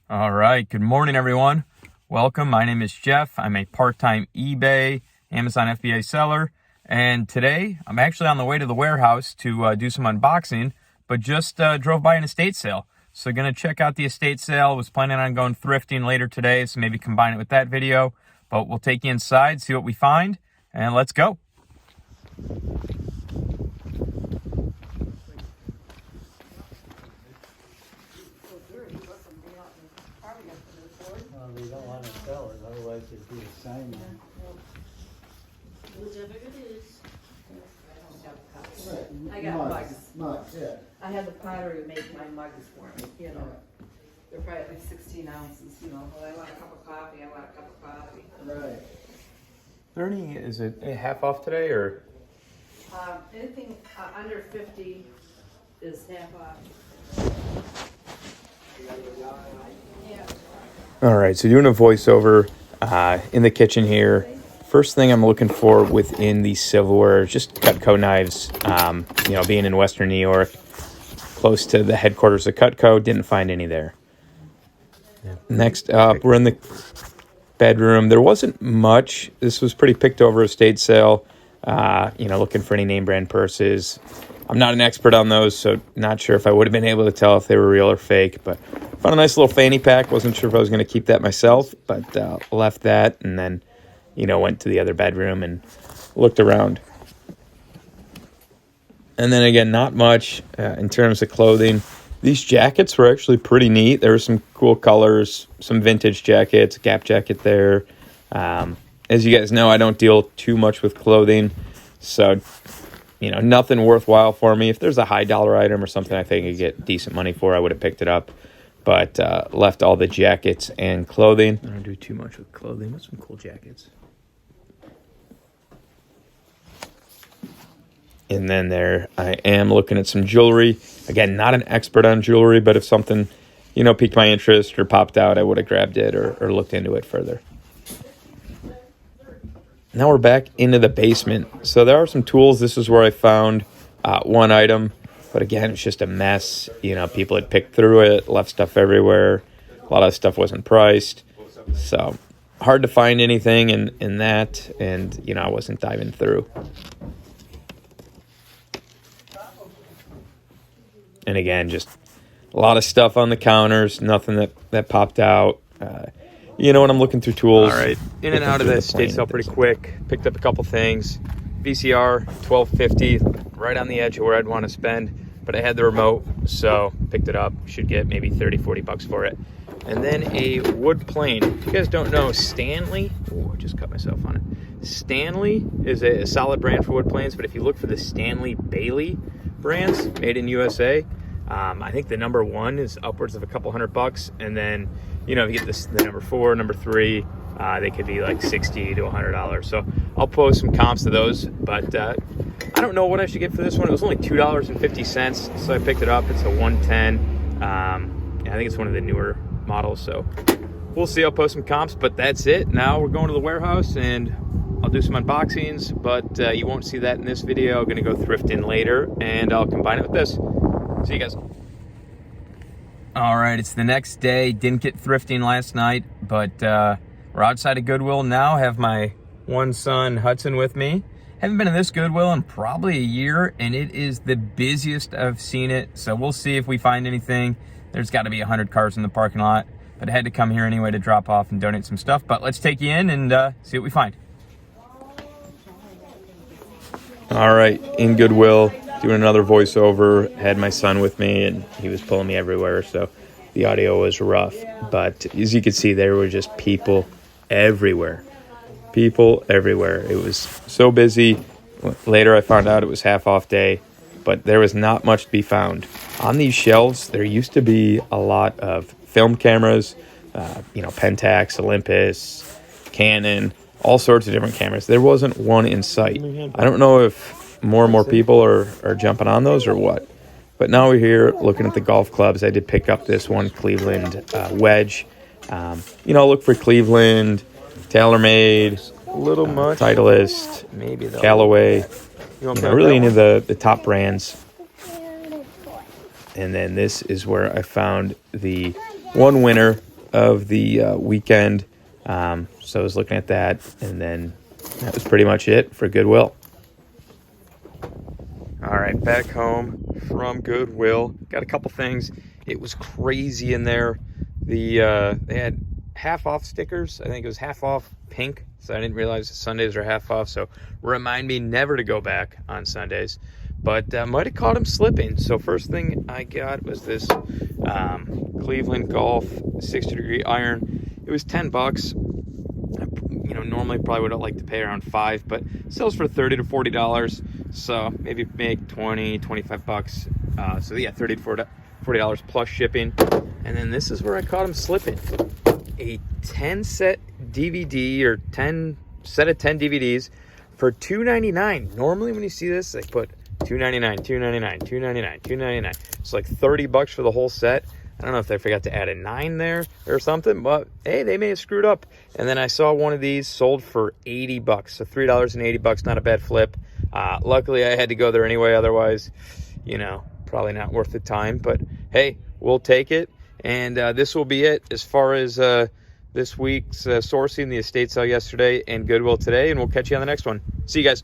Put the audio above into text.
All right. Good morning, everyone. Welcome. My name is Jeff. I'm a part-time eBay, Amazon FBA seller. And today I'm actually on the way to the warehouse to do some unboxing, but just drove by an estate sale. So going to check out the estate sale. Was planning on going thrifting later today, so maybe combine it with that video. But we'll take you inside, see what we find, and let's go. Well, we don't want to sell it, otherwise it'd be a sign. Whichever it is. Right. I got mugs. Mugs, yeah. I had the pottery make my mugs for me, you know. They're probably at least 16 ounces, you know. Well, I want a cup of coffee, I want a cup of coffee. Right. 30, is it half off today or? Anything under 50 is half off. Yeah. All right, so doing a voiceover in the kitchen here. First thing I'm looking for within the silverware, just Cutco knives. Being in Western New York, close to the headquarters of Cutco, didn't find any there. Yeah. Next up, we're in the bedroom. There wasn't much. This was pretty picked over estate sale. Looking for any name brand purses. I'm not an expert on those, so not sure if I would have been able to tell if they were real or fake, but found a nice little fanny pack. Wasn't sure if I was going to keep that myself, but left that and then, went to the other bedroom and looked around. And then again, not much in terms of clothing. These jackets were actually pretty neat. There were some cool colors, some vintage jackets, Gap jacket there. As you guys know, I don't deal too much with clothing, so nothing worthwhile for me. If there's a high dollar item or something I think I could get decent money for, I would have picked it up. But left all the jackets and clothing. I don't do too much with clothing. What's some cool jackets? And then there I am looking at some jewelry. Again, not an expert on jewelry, but if something, piqued my interest or popped out, I would have grabbed it or looked into it further. Now we're back into the basement. So there are some tools. This is where I found one item. But again, it's just a mess. People had picked through it, left stuff everywhere. A lot of stuff wasn't priced. So hard to find anything in that. And, I wasn't diving through. And again, just a lot of stuff on the counters. Nothing that popped out. When I'm looking through tools. All right, in and out of the estate sale pretty quick. Picked up a couple things. VCR, $12.50, right on the edge of where I'd want to spend. But I had the remote, so picked it up. Should get maybe 30, 40 bucks for it. And then a wood plane. If you guys don't know, Stanley. Oh, I just cut myself on it. Stanley is a solid brand for wood planes, but if you look for the Stanley Bailey brands, made in USA, I think the number one is upwards of a couple $100, and then if you get the number 4, number 3, they could be like $60 to $100. So I'll post some comps to those, but I don't know what I should get for this one. It was only $2.50, so I picked it up. It's a 110. I think it's one of the newer models, so we'll see. I'll post some comps, but that's it. Now we're going to the warehouse and I'll do some unboxings, but you won't see that in this video. I'm going to go thrifting later, and I'll combine it with this. See you guys. All right, it's the next day. Didn't get thrifting last night, but we're outside of Goodwill now. Have my one son, Hudson, with me. Haven't been in this Goodwill in probably a year, and it is the busiest I've seen it. So we'll see if we find anything. There's got to be 100 cars in the parking lot, but I had to come here anyway to drop off and donate some stuff. But let's take you in and see what we find. All right, in Goodwill, doing another voiceover. Had my son with me, and he was pulling me everywhere, so the audio was rough. But as you can see, there were just people everywhere. People everywhere. It was so busy. Later, I found out it was half off day, but there was not much to be found. On these shelves, there used to be a lot of film cameras, Pentax, Olympus, Canon, all sorts of different cameras. There wasn't one in sight. I don't know if more and more people are jumping on those or what. But now we're here looking at the golf clubs. I did pick up this one Cleveland wedge. Look for Cleveland, TaylorMade, a little much, Titleist, maybe Callaway. Really any of the top brands. And then this is where I found the one winner of the weekend. So I was looking at that, and then that was pretty much it for Goodwill. All right, back home from Goodwill. Got a couple things. It was crazy in there. They had half off stickers. I think it was half off pink. So I didn't realize Sundays are half off. So remind me never to go back on Sundays. But might have caught him slipping. So first thing I got was this Cleveland Golf 60-degree iron. It was $10. Normally probably would have liked to pay around $5, but sells for $30 to $40. So maybe make $20-25. So yeah, $30 to $40 plus shipping. And then this is where I caught him slipping. A 10 set DVD or 10 set of 10 DVDs for $2.99. Normally when you see this, they put $2.99, $2.99, $2.99, $2.99. It's like $30 for the whole set. I don't know if they forgot to add a 9 there or something, but hey, they may have screwed up. And then I saw one of these sold for $80, so $3.80, not a bad flip. Luckily, I had to go there anyway. Otherwise, probably not worth the time. But hey, we'll take it. And this will be it as far as this week's sourcing, the estate sale yesterday and Goodwill today. And we'll catch you on the next one. See you guys.